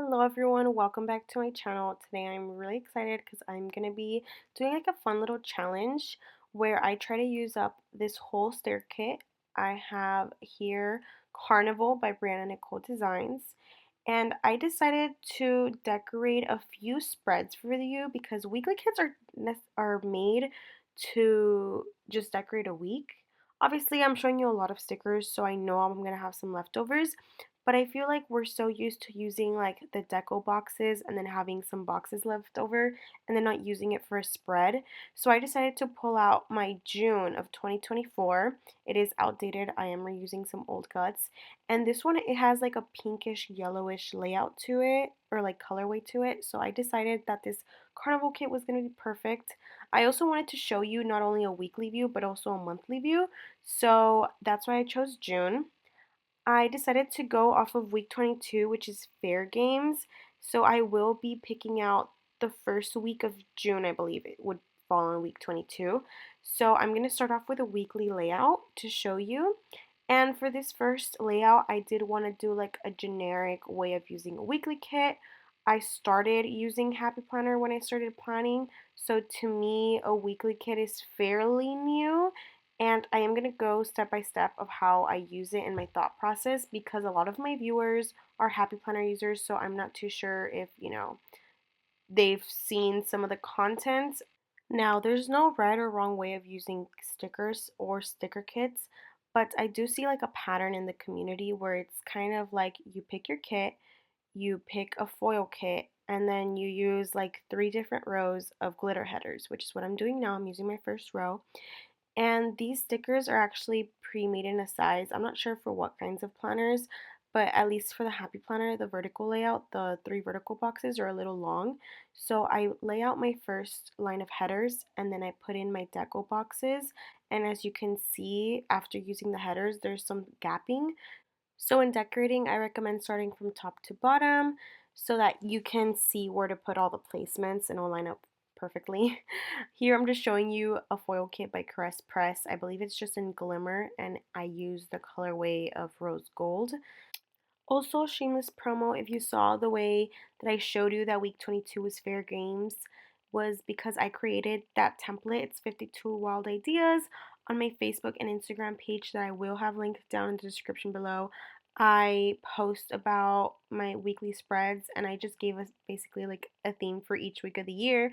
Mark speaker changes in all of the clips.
Speaker 1: Hello everyone, welcome back to my channel. Today I'm really excited because I'm going to be doing like a fun little challenge where I try to use up this whole stair kit. I have here Carnival by Briana Nicole Designs, and I decided to decorate a few spreads for you because weekly kits are made to just decorate a week. Obviously, I'm showing you a lot of stickers, so I know I'm going to have some leftovers, but I feel like we're so used to using like the deco boxes and then having some boxes left over and then not using it for a spread. So I decided to pull out my June of 2024. It is outdated. I am reusing some old cuts. And this one, it has like a pinkish yellowish layout to it, or like colorway to it. So I decided that this carnival kit was going to be perfect. I also wanted to show you not only a weekly view but also a monthly view. So that's why I chose June. I decided to go off of week 22, which is fair games. So I will be picking out the first week of June, I believe it would fall on week 22. So I'm going to start off with a weekly layout to show you. And for this first layout, I did want to do like a generic way of using a weekly kit. I started using Happy Planner when I started planning, so to me, a weekly kit is fairly new, and I am going to go step by step of how I use it and my thought process because a lot of my viewers are Happy Planner users, so I'm not too sure if, they've seen some of the content. Now, there's no right or wrong way of using stickers or sticker kits, but I do see like a pattern in the community where it's kind of like you pick your kit, you pick a foil kit, and then you use like three different rows of glitter headers, which is what I'm doing now. I'm using my first row. And these stickers are actually pre-made in a size. I'm not sure for what kinds of planners, but at least for the Happy Planner, the vertical layout, the three vertical boxes are a little long. So I lay out my first line of headers and then I put in my deco boxes. And as you can see, after using the headers, there's some gapping. So in decorating, I recommend starting from top to bottom so that you can see where to put all the placements and it'll line up perfectly. Here I'm just showing you a foil kit by Caress Press. I believe it's just in Glimmer and I use the colorway of Rose Gold. Also, shameless promo, if you saw the way that I showed you that week 22 was fair games, was because I created that template. It's 52 wild ideas on my Facebook and Instagram page that I will have linked down in the description below. I post about my weekly spreads and I just gave us basically like a theme for each week of the year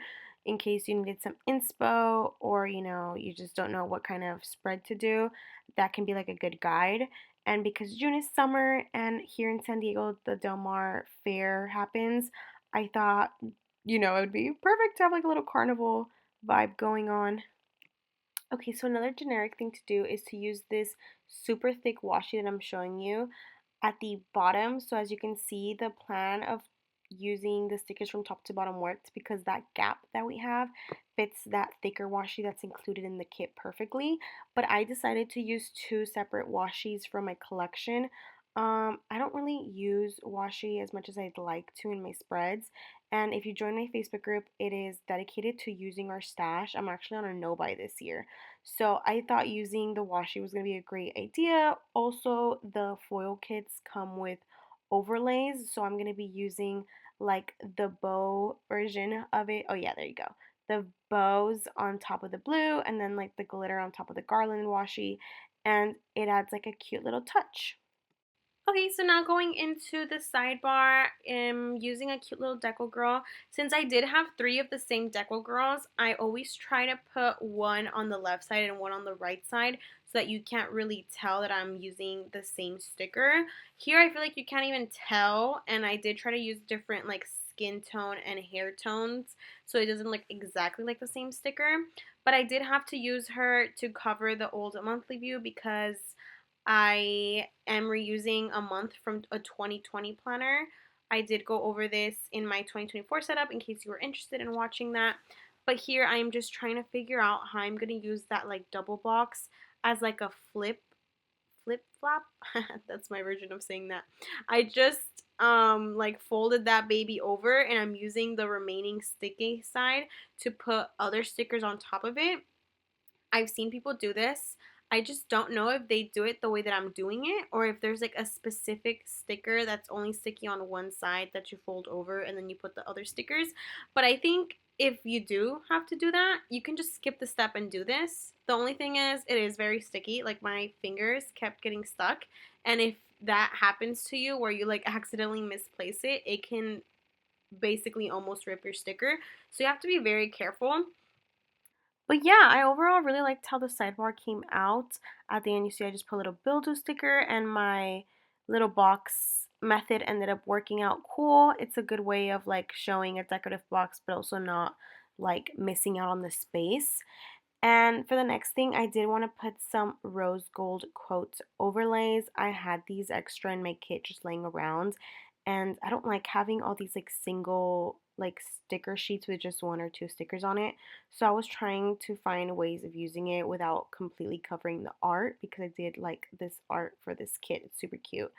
Speaker 1: in case you needed some inspo or you just don't know what kind of spread to do. That can be like a good guide. And because June is summer and here in San Diego the Del Mar Fair happens, I thought, it would be perfect to have like a little carnival vibe going on. Okay, so another generic thing to do is to use this super thick washi that I'm showing you at the bottom. So as you can see, the plan of using the stickers from top to bottom worked because that gap that we have fits that thicker washi that's included in the kit perfectly. But I decided to use two separate washis from my collection. I don't really use washi as much as I'd like to in my spreads. And if you join my Facebook group, it is dedicated to using our stash. I'm actually on a no buy this year. So I thought using the washi was going to be a great idea. Also, the foil kits come with overlays. So I'm going to be using like the bow version of it. Oh yeah, there you go. The bows on top of the blue and then like the glitter on top of the garland washi. And it adds like a cute little touch. Okay, so now going into the sidebar, I'm using a cute little deco girl. Since I did have three of the same deco girls, I always try to put one on the left side and one on the right side so that you can't really tell that I'm using the same sticker. Here I feel like you can't even tell, and I did try to use different like skin tone and hair tones so it doesn't look exactly like the same sticker. But I did have to use her to cover the old monthly view because I am reusing a month from a 2020 planner. I did go over this in my 2024 setup in case you were interested in watching that. But here I am just trying to figure out how I'm going to use that like double box as like a flip flop. That's my version of saying that. I just like folded that baby over and I'm using the remaining sticky side to put other stickers on top of it. I've seen people do this. I just don't know if they do it the way that I'm doing it or if there's like a specific sticker that's only sticky on one side that you fold over and then you put the other stickers. But I think if you do have to do that, you can just skip the step and do this. The only thing is, it is very sticky. Like my fingers kept getting stuck. And if that happens to you where you like accidentally misplace it, it can basically almost rip your sticker. So you have to be very careful. But yeah, I overall really liked how the sidebar came out. At the end, you see I just put a little build-do sticker, and my little box method ended up working out cool. It's a good way of like showing a decorative box, but also not like missing out on the space. And for the next thing, I did want to put some rose gold quote overlays. I had these extra in my kit just laying around, and I don't like having all these like single like sticker sheets with just one or two stickers on it. So I was trying to find ways of using it without completely covering the art because I did like this art for this kit. It's super cute.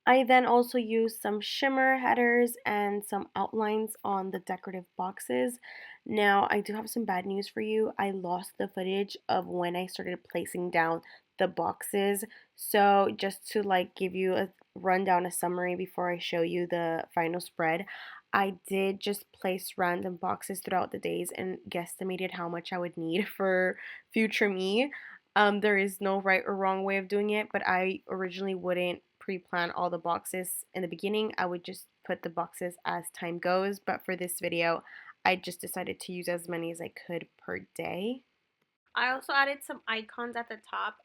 Speaker 1: I then also used some shimmer headers and some outlines on the decorative boxes. Now, I do have some bad news for you. I lost the footage of when I started placing down the boxes. So, just to like give you a rundown, a summary before I show you the final spread, I did just place random boxes throughout the days and guesstimated how much I would need for future me. There is no right or wrong way of doing it, but I originally wouldn't pre-plan all the boxes in the beginning. I would just put the boxes as time goes, but for this video, I just decided to use as many as I could per day. I also added some icons at the top.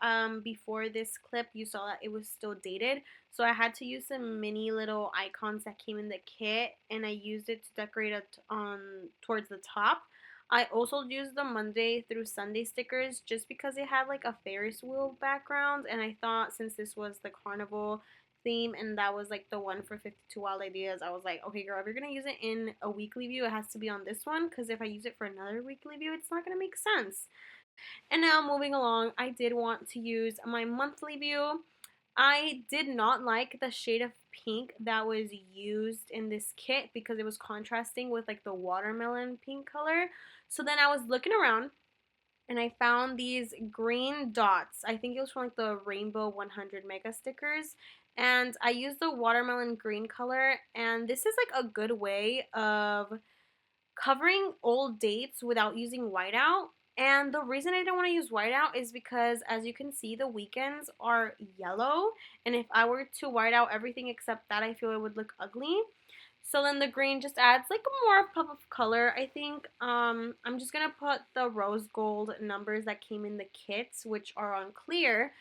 Speaker 1: Before this clip, you saw that it was still dated, so I had to use some mini little icons that came in the kit, and I used it to decorate it on towards the top. I also used the Monday through Sunday stickers just because it had like a Ferris wheel background, and I thought since this was the carnival theme and that was like the one for 52 Wild Ideas, I was like, okay, girl, if you're gonna use it in a weekly view, it has to be on this one because if I use it for another weekly view, it's not gonna make sense. And now moving along, I did want to use my monthly view. I did not like the shade of pink that was used in this kit because it was contrasting with like the watermelon pink color. So then I was looking around and I found these green dots. I think it was from like the Rainbow 100 Mega stickers. And I used the watermelon green color. And this is like a good way of covering old dates without using whiteout. And the reason I don't want to use whiteout is because, as you can see, the weekends are yellow. And if I were to white out everything except that, I feel it would look ugly. So then the green just adds like more pop of color, I think. I'm just going to put the rose gold numbers that came in the kits, which are on clear,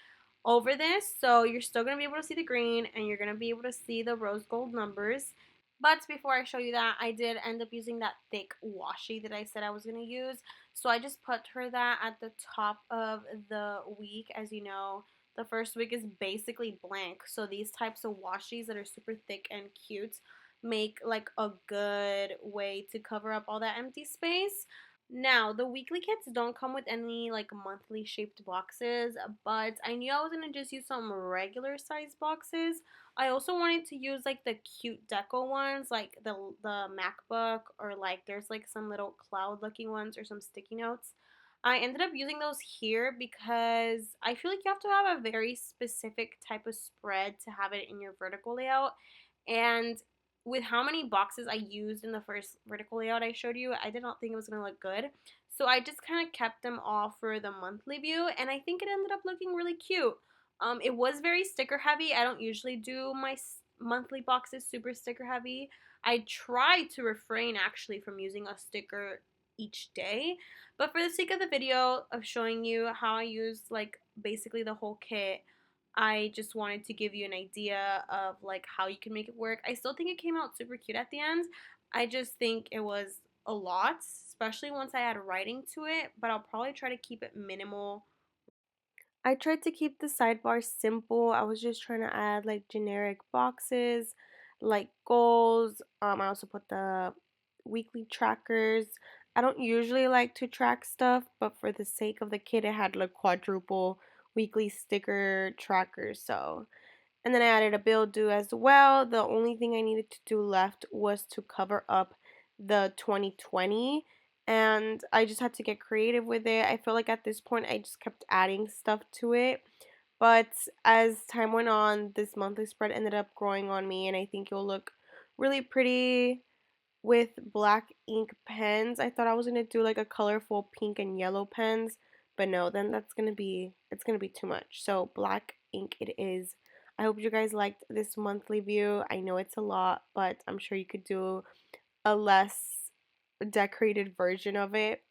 Speaker 1: over this. So you're still going to be able to see the green and you're going to be able to see the rose gold numbers. But before I show you that, I did end up using that thick washi that I said I was going to use. So I just put her that at the top of the week. As you know, the first week is basically blank. So these types of washies that are super thick and cute make like a good way to cover up all that empty space. Now, the weekly kits don't come with any like monthly shaped boxes, but I knew I was gonna just use some regular size boxes. I also wanted to use like the cute deco ones, like the MacBook, or like there's like some little cloud looking ones or some sticky notes. I ended up using those here because I feel like you have to have a very specific type of spread to have it in your vertical layout. And with how many boxes I used in the first vertical layout I showed you, I did not think it was going to look good. So I just kind of kept them all for the monthly view, and I think it ended up looking really cute. It was very sticker heavy. I don't usually do my monthly boxes super sticker heavy. I try to refrain actually from using a sticker each day, but for the sake of the video of showing you how I use like basically the whole kit, I just wanted to give you an idea of like how you can make it work. I still think it came out super cute at the end. I just think it was a lot, especially once I add writing to it, but I'll probably try to keep it minimal. I tried to keep the sidebar simple. I was just trying to add like generic boxes, like goals. I also put the weekly trackers. I don't usually like to track stuff, but for the sake of the kid, it had like quadruple weekly sticker trackers. So, and then I added a bill due as well. The only thing I needed to do left was to cover up the 2020. and I just had to get creative with it. I feel like at this point I just kept adding stuff to it. But as time went on, this monthly spread ended up growing on me, and I think it'll look really pretty with black ink pens. I thought I was gonna do like a colorful pink and yellow pens, but no, then it's gonna be too much. So black ink it is. I hope you guys liked this monthly view. I know it's a lot, but I'm sure you could do a less decorated version of it.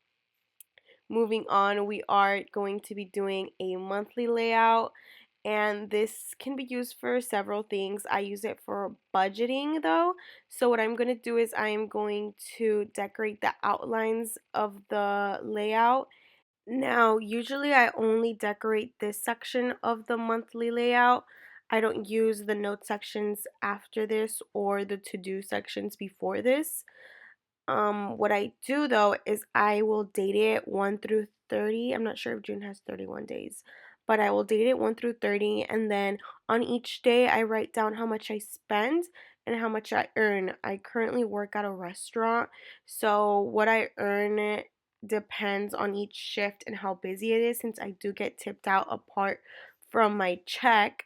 Speaker 1: Moving on, we are going to be doing a monthly layout, and this can be used for several things. I use it for budgeting though. So what I'm going to do is I am going to decorate the outlines of the layout. Now, usually I only decorate this section of the monthly layout. I don't use the note sections after this or the to-do sections before this. What I do though is I will date it 1 through 30. I'm not sure if June has 31 days, but I will date it 1 through 30, and then on each day I write down how much I spend and how much I earn. I currently work at a restaurant, so what I earn depends on each shift and how busy it is, since I do get tipped out apart from my check.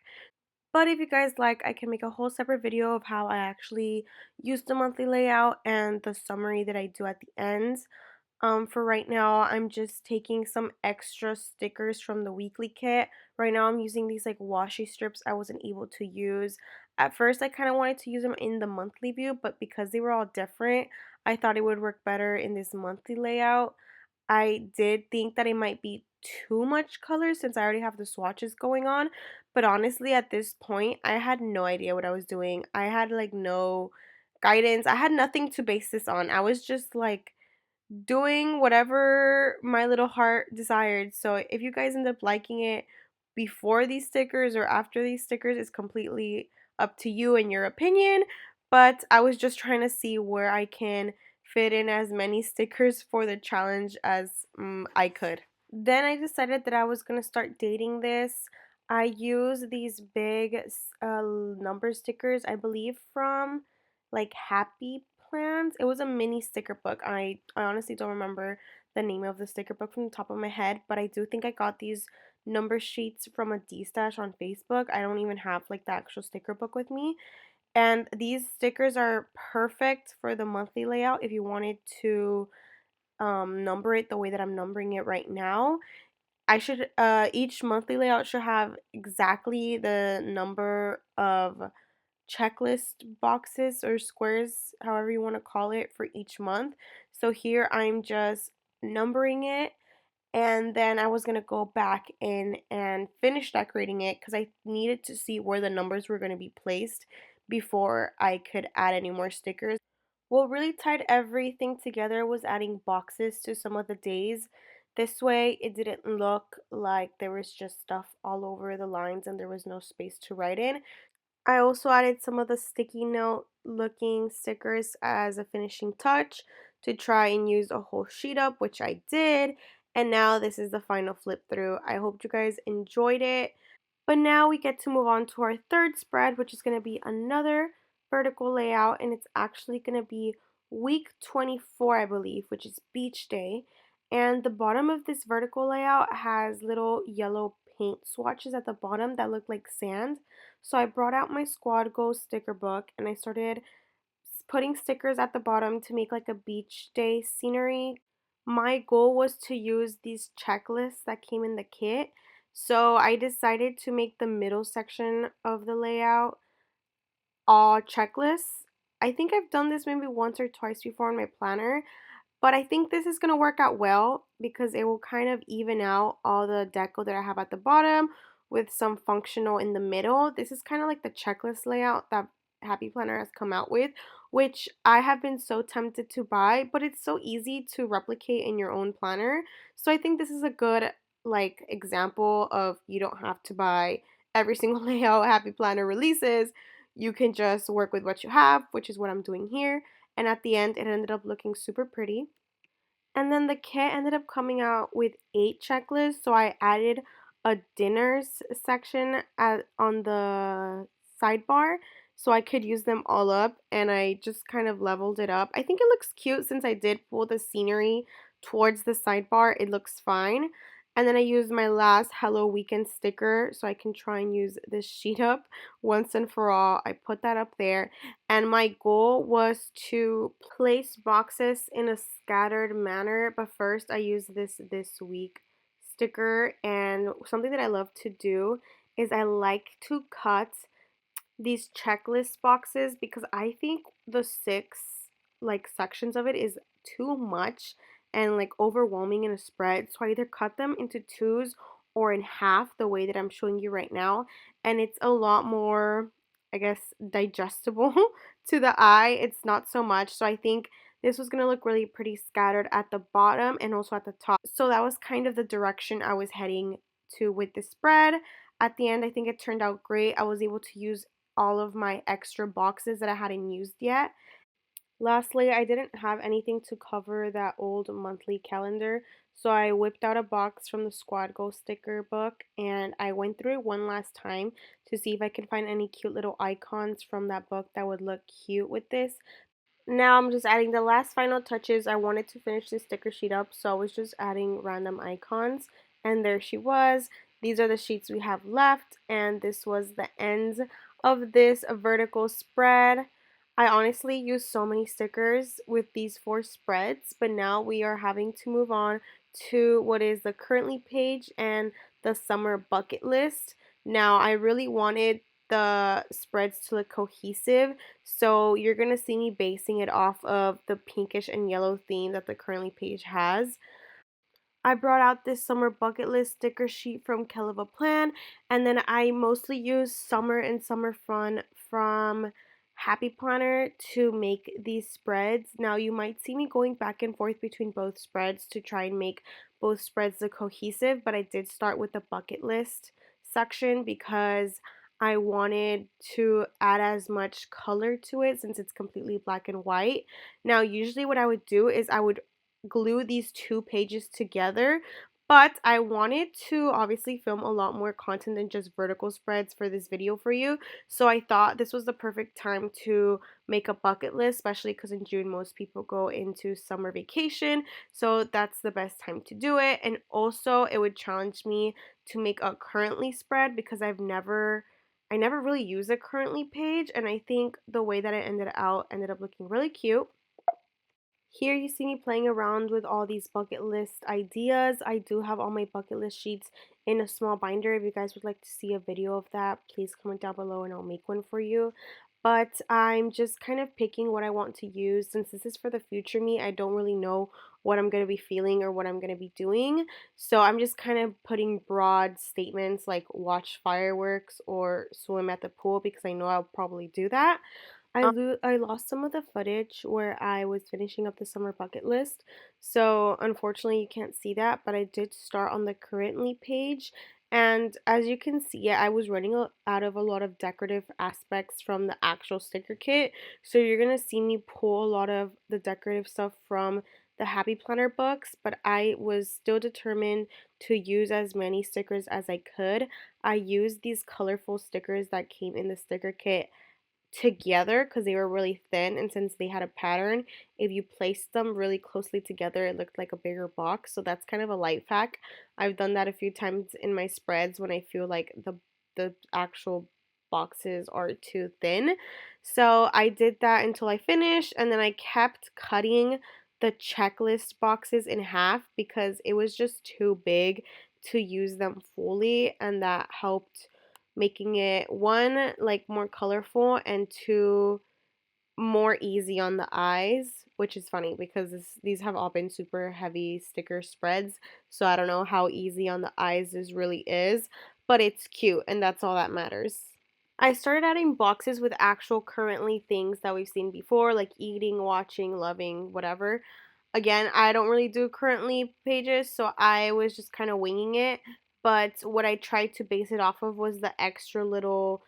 Speaker 1: But if you guys like, I can make a whole separate video of how I actually use the monthly layout and the summary that I do at the end. For right now, I'm just taking some extra stickers from the weekly kit. Right now, I'm using these like washi strips I wasn't able to use. At first, I kind of wanted to use them in the monthly view, but because they were all different, I thought it would work better in this monthly layout. I did think that it might be too much color since I already have the swatches going on, but honestly at this point I had no idea what I was doing. I had like no guidance. I had nothing to base this on. I was just like doing whatever my little heart desired. So if you guys end up liking it before these stickers or after these stickers is completely up to you and your opinion. But I was just trying to see where I can fit in as many stickers for the challenge as I could. Then I decided that I was going to start dating this. I use these big number stickers, I believe from like Happy Plans. It was a mini sticker book. I honestly don't remember the name of the sticker book from the top of my head, but I do think I got these number sheets from a D-Stash on Facebook. I don't even have like the actual sticker book with me. And these stickers are perfect for the monthly layout if you wanted to number it the way that I'm numbering it right now. I should each monthly layout should have exactly the number of checklist boxes or squares, however you want to call it, for each month. So here I'm just numbering it, and then I was going to go back in and finish decorating it because I needed to see where the numbers were going to be placed before I could add any more stickers. What really tied everything together was adding boxes to some of the days. This way, it didn't look like there was just stuff all over the lines and there was no space to write in. I also added some of the sticky note looking stickers as a finishing touch to try and use a whole sheet up, which I did. And now this is the final flip through. I hope you guys enjoyed it. But now we get to move on to our third spread, which is going to be another vertical layout, and it's actually going to be week 24, I believe, which is beach day. And the bottom of this vertical layout has little yellow paint swatches at the bottom that look like sand. So I brought out my Squad Go sticker book and I started putting stickers at the bottom to make like a beach day scenery. My goal was to use these checklists that came in the kit. So I decided to make the middle section of the layout all checklists. I think I've done this maybe once or twice before in my planner, but I think this is going to work out well because it will kind of even out all the deco that I have at the bottom with some functional in the middle. This is kind of like the checklist layout that Happy Planner has come out with, which I have been so tempted to buy, but it's so easy to replicate in your own planner. So I think this is a good like example of you don't have to buy every single layout Happy Planner releases. You can just work with what you have, which is what I'm doing here. And at the end, it ended up looking super pretty. And then the kit ended up coming out with 8 checklists, so I added a dinners section on the sidebar. so I could use them all up, and I just kind of leveled it up. I think it looks cute since I did pull the scenery towards the sidebar. It looks fine. And then I used my last Hello Weekend sticker so I can try and use this sheet up once and for all. I put that up there. And my goal was to place boxes in a scattered manner. But first I used this week sticker. And something that I love to do is I like to cut these checklist boxes because I think the six like sections of it is too much and like overwhelming in a spread. So I either cut them into twos or in half the way that I'm showing you right now. And it's a lot more, I guess, digestible to the eye. It's not so much. So I think this was going to look really pretty scattered at the bottom and also at the top. So that was kind of the direction I was heading to with the spread. At the end, I think it turned out great. I was able to use all of my extra boxes that I hadn't used yet. Lastly, I didn't have anything to cover that old monthly calendar, so I whipped out a box from the Squad Go sticker book and I went through it one last time to see if I could find any cute little icons from that book that would look cute with this. Now I'm just adding the last final touches. I wanted to finish this sticker sheet up, so I was just adding random icons. And there she was. These are the sheets we have left, and this was the end of this vertical spread. I honestly used so many stickers with these 4 spreads, but now we are having to move on to what is the currently page and the summer bucket list. Now, I really wanted the spreads to look cohesive, so you're going to see me basing it off of the pinkish and yellow theme that the currently page has. I brought out this summer bucket list sticker sheet from Keleva Plan, and then I mostly used summer and summer fun from Happy Planner to make these spreads. Now you might see me going back and forth between both spreads to try and make both spreads look cohesive, but I did start with the bucket list section because I wanted to add as much color to it since it's completely black and white. Now usually what I would do is I would glue these 2 pages together, but I wanted to obviously film a lot more content than just vertical spreads for this video for you, so I thought this was the perfect time to make a bucket list, especially because in June most people go into summer vacation, so that's the best time to do it. And also it would challenge me to make a currently spread because I never really use a currently page, and I think the way that it ended up looking really cute. Here you see me playing around with all these bucket list ideas. I do have all my bucket list sheets in a small binder. If you guys would like to see a video of that, please comment down below and I'll make one for you. But I'm just kind of picking what I want to use. Since this is for the future me, I don't really know what I'm going to be feeling or what I'm going to be doing. So I'm just kind of putting broad statements like watch fireworks or swim at the pool because I know I'll probably do that. I lost some of the footage where I was finishing up the summer bucket list, so unfortunately you can't see that, but I did start on the currently page, and as you can see, I was running out of a lot of decorative aspects from the actual sticker kit, so you're gonna see me pull a lot of the decorative stuff from the Happy Planner books, but I was still determined to use as many stickers as I could. I used these colorful stickers that came in the sticker kit together because they were really thin, and since they had a pattern, if you placed them really closely together it looked like a bigger box. So that's kind of a life hack. I've done that a few times in my spreads when I feel like the actual boxes are too thin. So I did that until I finished, and then I kept cutting the checklist boxes in half because it was just too big to use them fully, and that helped making it one like more colorful and two more easy on the eyes, which is funny because these have all been super heavy sticker spreads, so I don't know how easy on the eyes this really is, but it's cute and that's all that matters. I started adding boxes with actual currently things that we've seen before, like eating, watching, loving, whatever. Again, I don't really do currently pages, so I was just kind of winging it. But what I tried to base it off of was the extra little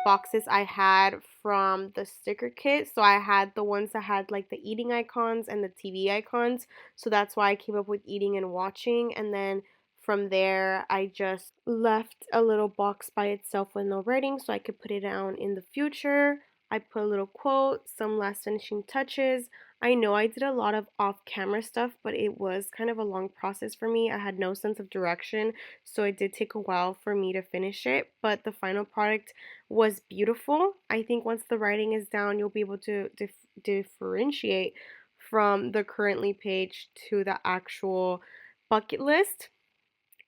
Speaker 1: boxes I had from the sticker kit. So I had the ones that had like the eating icons and the TV icons. So that's why I came up with eating and watching. And then from there, I just left a little box by itself with no writing so I could put it down in the future. I put a little quote, some last finishing touches. I know I did a lot of off-camera stuff, but it was kind of a long process for me. I had no sense of direction, so it did take a while for me to finish it, but the final product was beautiful. I think once the writing is down, you'll be able to differentiate from the currently page to the actual bucket list.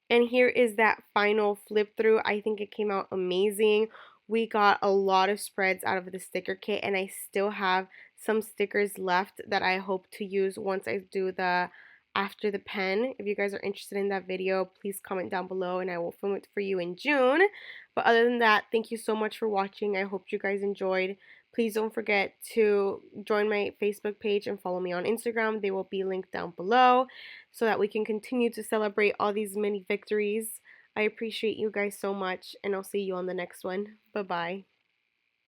Speaker 1: And here is that final flip through. I think it came out amazing. We got a lot of spreads out of the sticker kit, and I still have some stickers left that I hope to use once I do the after the pen. If you guys are interested in that video, please comment down below and I will film it for you in June. But other than that, thank you so much for watching. I hope you guys enjoyed. Please don't forget to join my Facebook page and follow me on Instagram. They will be linked down below so that we can continue to celebrate all these mini victories. I appreciate you guys so much, and I'll see you on the next one. Bye-bye.